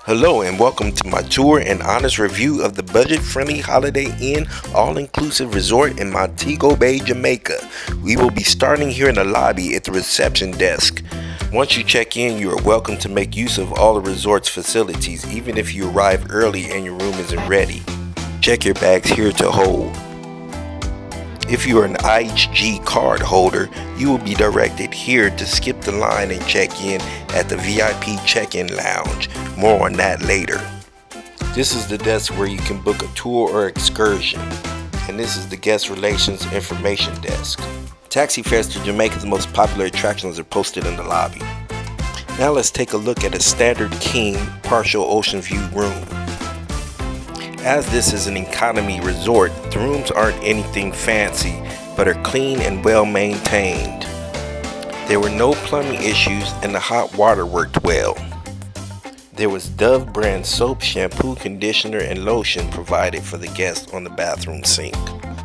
Hello and welcome to my tour and honest review of the budget-friendly Holiday Inn all-inclusive resort in Montego Bay, Jamaica. We will be starting here in the lobby at the reception desk. Once you check in, you are welcome to make use of all the resort's facilities, even if you arrive early and your room isn't ready. Check your bags here to hold. If you are an IHG card holder, you will be directed here to skip the line and check in at the VIP check-in lounge. More on that later. This is the desk where you can book a tour or excursion, and this is the guest relations information desk. Taxi fares to Jamaica's most popular attractions are posted in the lobby. Now let's take a look at a standard king partial ocean view room. As this is an economy resort, the rooms aren't anything fancy, but are clean and well maintained. There were no plumbing issues and the hot water worked well. There was Dove brand soap, shampoo, conditioner, and lotion provided for the guests on the bathroom sink.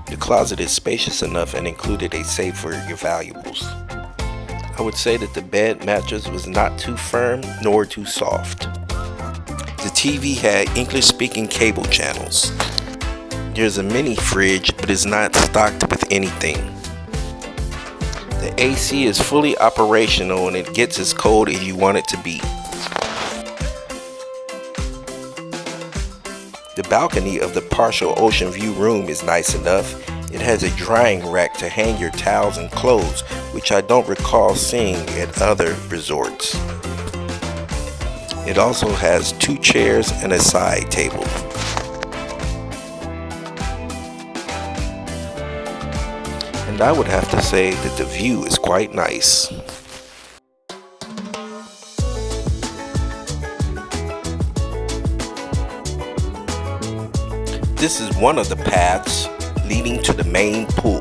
The closet is spacious enough and included a safe for your valuables. I would say that the bed mattress was not too firm nor too soft. The TV had English-speaking cable channels. There's a mini fridge, but it's not stocked with anything. The AC is fully operational and it gets as cold as you want it to be. The balcony of the partial ocean view room is nice enough. It has a drying rack to hang your towels and clothes, which I don't recall seeing at other resorts. It also has 2 chairs and a side table. And I would have to say that the view is quite nice. This is one of the paths leading to the main pool.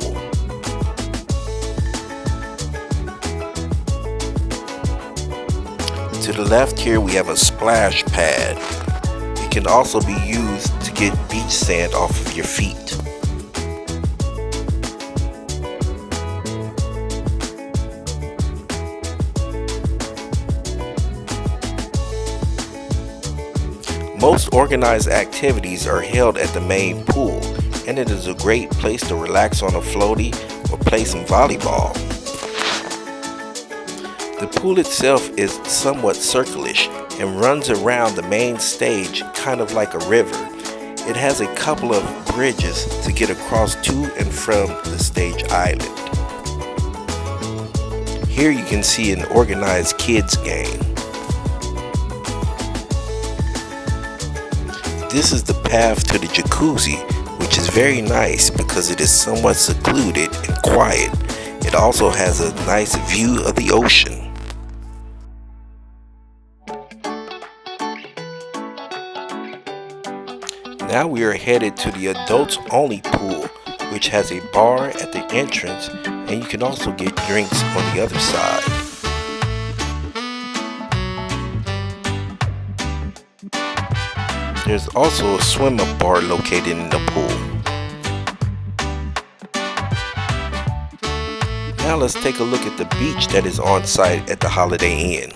To the left here we have a splash pad. It can also be used to get beach sand off of your feet. Most organized activities are held at the main pool, and it is a great place to relax on a floaty or play some volleyball. The pool itself is somewhat circulish and runs around the main stage kind of like a river. It has a couple of bridges to get across to and from the stage island. Here you can see an organized kids game. This is the path to the jacuzzi, which is very nice because it is somewhat secluded and quiet. It also has a nice view of the ocean. Now we are headed to the adults only pool, which has a bar at the entrance, and you can also get drinks on the other side. There's also a swim-up bar located in the pool. Now let's take a look at the beach that is on site at the Holiday Inn.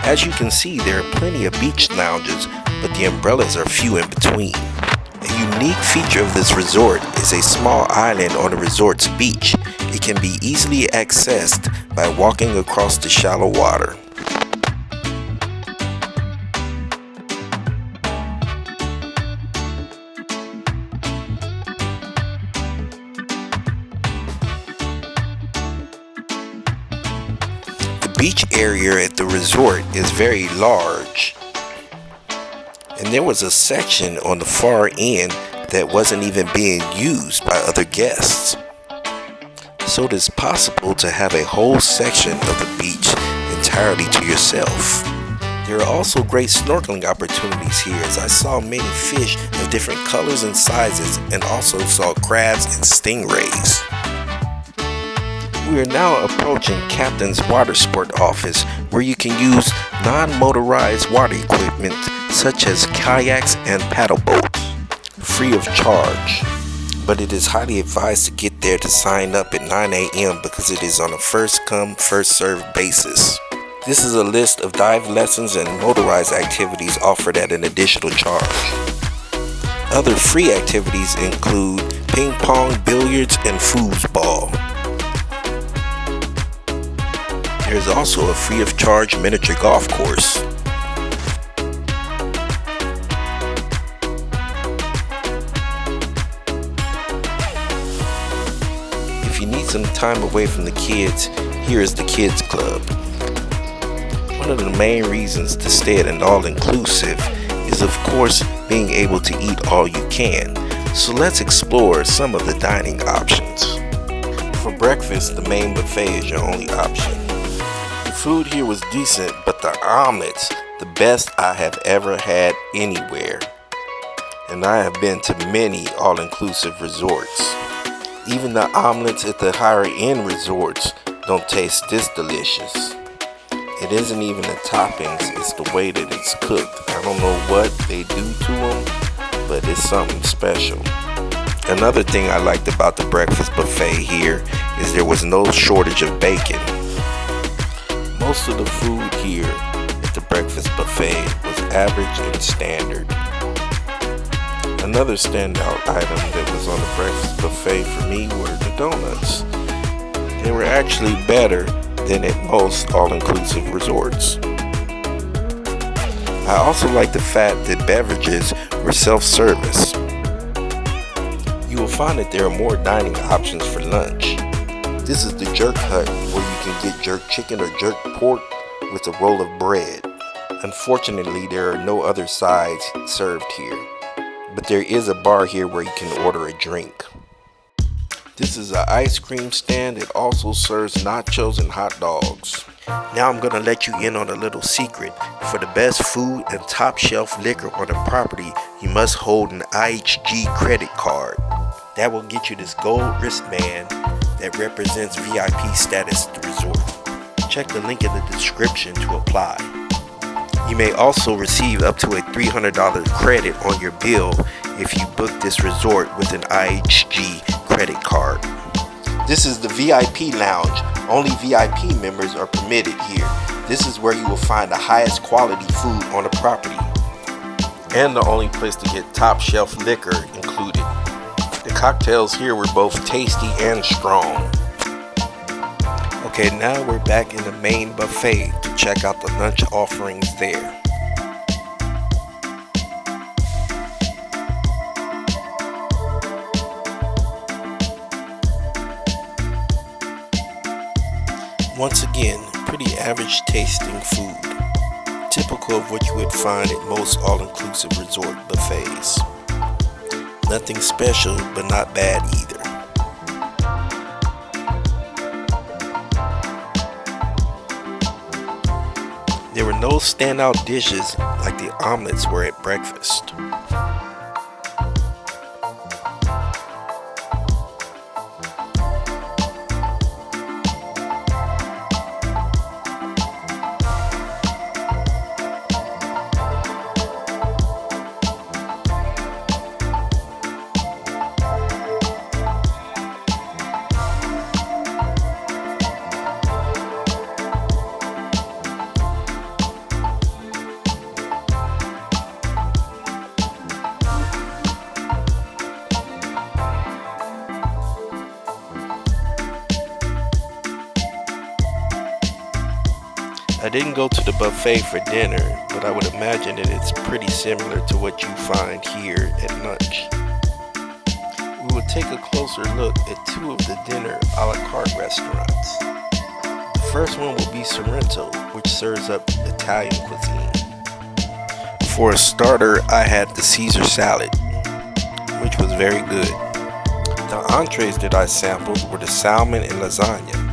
As you can see, there are plenty of beach lounges, but the umbrellas are few in between. A unique feature of this resort is a small island on the resort's beach. It can be easily accessed by walking across the shallow water. The beach area at the resort is very large. And there was a section on the far end that wasn't even being used by other guests. So it is possible to have a whole section of the beach entirely to yourself. There are also great snorkeling opportunities here, as I saw many fish of different colors and sizes and also saw crabs and stingrays. We are now approaching Captain's Water Sport office, where you can use non-motorized water equipment such as kayaks and paddle boats, free of charge. But it is highly advised to get there to sign up at 9 a.m. because it is on a first come, first served basis. This is a list of dive lessons and motorized activities offered at an additional charge. Other free activities include ping pong, billiards, and foosball. There is also a free of charge miniature golf course. If you need some time away from the kids, here is the Kids Club. One of the main reasons to stay at an all-inclusive is, of course, being able to eat all you can. So let's explore some of the dining options. For breakfast, the main buffet is your only option. The food here was decent, but the omelets, the best I have ever had anywhere. And I have been to many all-inclusive resorts. Even the omelets at the higher end resorts don't taste this delicious. It isn't even the toppings, it's the way that it's cooked. I don't know what they do to them, but it's something special. Another thing I liked about the breakfast buffet here is there was no shortage of bacon. Most of the food here at the breakfast buffet was average and standard. Another standout item that was on the breakfast buffet for me were the donuts. They were actually better than at most all-inclusive resorts. I also like the fact that beverages were self-service. You will find that there are more dining options for lunch. This is the Jerk Hut, where you can get jerk chicken or jerk pork with a roll of bread. Unfortunately, there are no other sides served here, but there is a bar here where you can order a drink. This is an ice cream stand that also serves nachos and hot dogs. Now I'm gonna let you in on a little secret. For the best food and top shelf liquor on the property, you must hold an IHG credit card. That will get you this gold wristband that represents VIP status at the resort. Check the link in the description to apply. You may also receive up to a $300 credit on your bill if you book this resort with an IHG credit card. This is the VIP lounge. Only VIP members are permitted here. This is where you will find the highest quality food on the property, and the only place to get top shelf liquor included. The cocktails here were both tasty and strong. Okay, now we're back in the main buffet to check out the lunch offerings there. Once again, pretty average tasting food, typical of what you would find at most all-inclusive resort buffets. Nothing special, but not bad either. There were no standout dishes like the omelets were at breakfast. I didn't go to the buffet for dinner, but I would imagine that it's pretty similar to what you find here at lunch. We will take a closer look at two of the dinner a la carte restaurants. The first one will be Sento, which serves up Italian cuisine. For a starter, I had the Caesar salad, which was very good. The entrees that I sampled were the salmon and lasagna.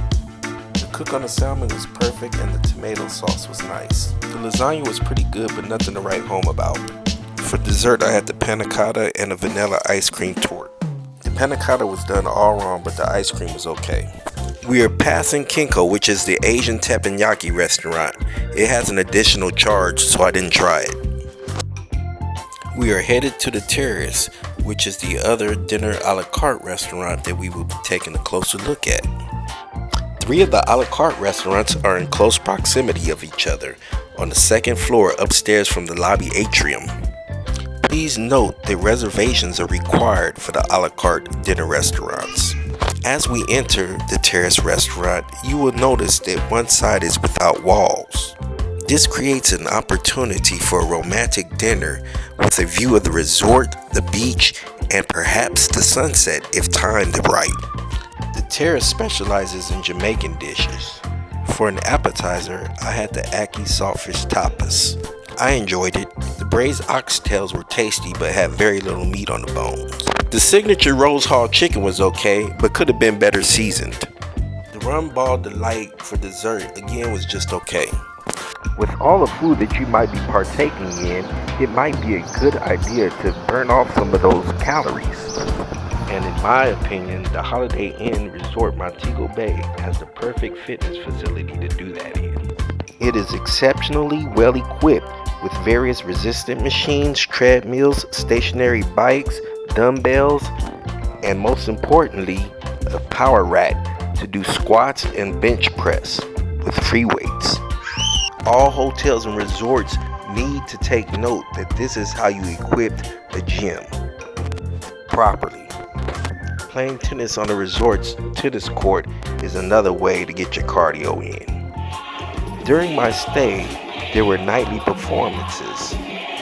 The cook on the salmon was perfect and the tomato sauce was nice. The lasagna was pretty good, but nothing to write home about. For dessert, I had the panna cotta and a vanilla ice cream torte. The panna cotta was done all wrong, but the ice cream was okay. We are passing Kinko, which is the Asian teppanyaki restaurant. It has an additional charge, so I didn't try it. We are headed to the Terrace, which is the other dinner a la carte restaurant that we will be taking a closer look at. Three of the a la carte restaurants are in close proximity of each other on the second floor upstairs from the lobby atrium. Please note that reservations are required for the a la carte dinner restaurants. As we enter the Terrace restaurant, you will notice that one side is without walls. This creates an opportunity for a romantic dinner with a view of the resort, the beach, and perhaps the sunset if timed right. The Terrace specializes in Jamaican dishes. For an appetizer, I had the Ackee saltfish tapas. I enjoyed it. The braised oxtails were tasty but had very little meat on the bones. The signature Rose Hall chicken was okay but could have been better seasoned. The rum ball delight for dessert again was just okay. With all the food that you might be partaking in, it might be a good idea to burn off some of those calories. And in my opinion, the Holiday Inn Resort Montego Bay has the perfect fitness facility to do that in. It is exceptionally well equipped with various resistant machines, treadmills, stationary bikes, dumbbells, and most importantly, a power rack to do squats and bench press with free weights. All hotels and resorts need to take note that this is how you equip a gym properly. Playing tennis on a resort's tennis court is another way to get your cardio in. During my stay, there were nightly performances,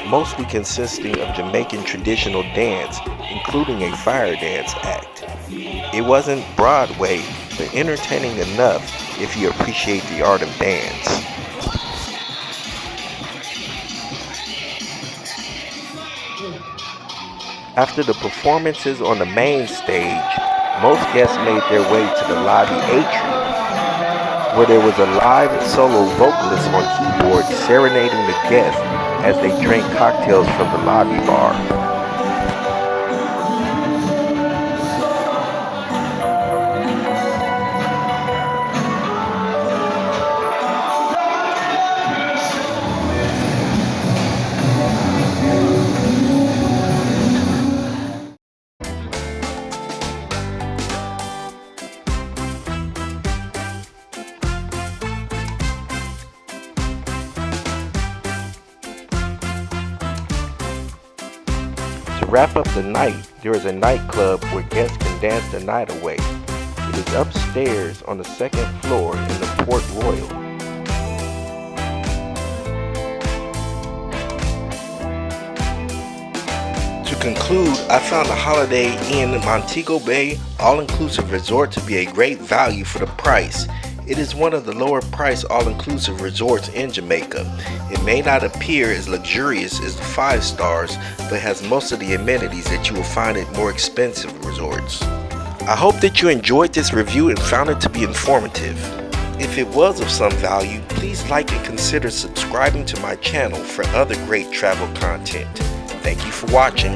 mostly consisting of Jamaican traditional dance, including a fire dance act. It wasn't Broadway, but entertaining enough if you appreciate the art of dance. After the performances on the main stage, most guests made their way to the lobby atrium, where there was a live solo vocalist on keyboard serenading the guests as they drank cocktails from the lobby bar. To wrap up the night, there is a nightclub where guests can dance the night away. It is upstairs on the second floor in the Port Royal. To conclude, I found the Holiday Inn Montego Bay all-inclusive resort to be a great value for the price. It is one of the lower priced all-inclusive resorts in Jamaica. It may not appear as luxurious as the 5 stars, but has most of the amenities that you will find at more expensive resorts. I hope that you enjoyed this review and found it to be informative. If it was of some value, please like and consider subscribing to my channel for other great travel content. Thank you for watching.